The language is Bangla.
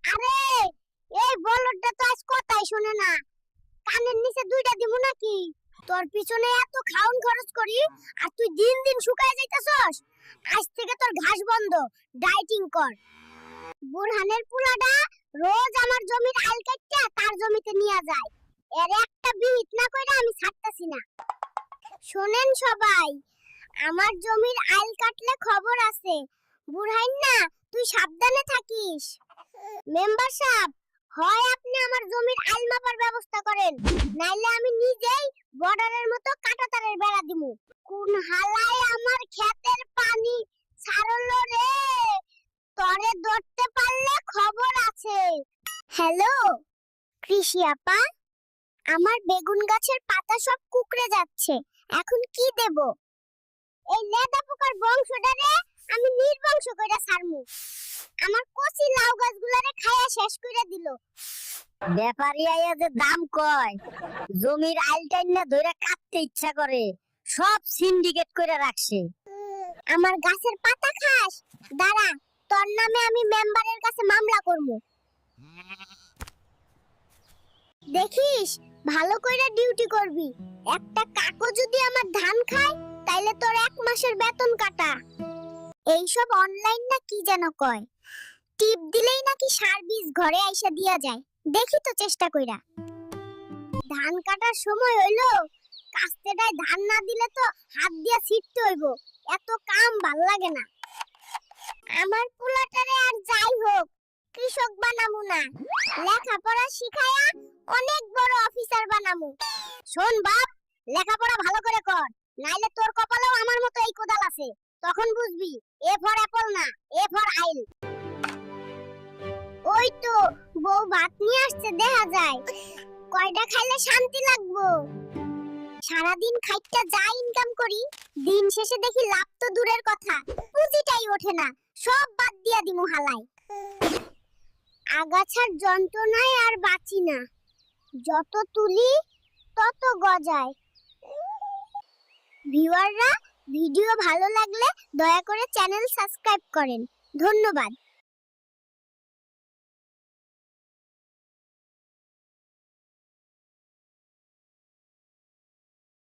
আরে এই বলদটা তো আজ কথাই শুনে না। কানের নিচে দুইটা দিমু নাকি? তোর পিছনে এত খাউন খরচ করি আর তুই দিন দিন শুকায় যাইতাছস। আজ থেকে তোর ঘাস বন্ধ, ডায়েটিং কর। বুরহানের পুলাটা রোজ আমার জমির আইল কাটতে তার জমিতে নিয়ে যায়। এর একটা বিহিত না কইরা আমি ছাড়তাছি না। শোনেন সবাই, আমার জমির আইল কাটলে খবর আছে। বুরহান না, তুই সাবধানে থাকিস। মেম্বার সাহেব, হয় আপনি আমার জমির আইল মাপার ব্যবস্থা করেন, নাইলে আমি নিজেই বর্ডারের মতো কাঁটাতারের বেড়া দিমু। কোন হালায় আমার ক্ষেতের পানি ছাড়লো রে? তরে ধরতে পারলে খবর আছে। হ্যালো কৃষি আপা, আমার বেগুন গাছের পাতা সব কুকড়ে যাচ্ছে, এখন কি দেব? এই লেদা পোকার বংশটারে আমি নির্বংশ কইরা ছাড়মু। আমার কচি লাউ গাছগুলারে খায়া শেষ কইরা দিল। ব্যাপারী আইয়া যে দাম কয়, জমির আইল টাইনা ধইরা কাটতে ইচ্ছা করে, সব সিন্ডিকেট কইরা রাখছে। আমার গাছের পাতা খাস? দাঁড়া, তোর নামে আমি মেম্বারের কাছে মামলা করব। দেখিস, ভালো কইরা ডিউটি করবি। একটা কাকো যদি আমার ধান খায়, তাইলে তোর 1 মাসের বেতন কাটা। এইসব অনলাইন না কি যেন কয়, টিপ দিলেই নাকি সার বীজ ঘরে আইসা দিয়া যায়। দেখি তো চেষ্টা কইরা। ধান কাটার সময় হইলো, কাস্তেটায় ধান না দিলে তো হাত দিয়া ছিটতে হইব। এত কাম ভাল লাগে না। আমার পোলাটারে আর যাই হোক কৃষক বানামু না, লেখাপড়া শিখায়া অনেক বড় অফিসার বানামু। শোন বাপ, লেখাপড়া ভালো করে কর, নাইলে তোর কপালেও আমার মতো এই কোদাল আছে। তখন বুঝবি এ ফর অ্যাপল না, এ ফর আইল। ওই তো বউ ভাত নিয়ে আসছে, দেখা যায়। কয়টা খাইলে শান্তি লাগবো? সারাদিন খাইটা যা ইনকাম করি, দিন শেষে দেখি লাভ তো দূরের কথা, পুঁজিটাই ওঠে না। সব বাদ দিয়া দিমু হালাই। আগাছার যন্ত্রণায় আর বাঁচি না, যত তুলি তত গজায়। ভিউয়াররা, ভিডিও ভালো লাগলে দয়া করে চ্যানেল সাবস্ক্রাইব করেন। ধন্যবাদ।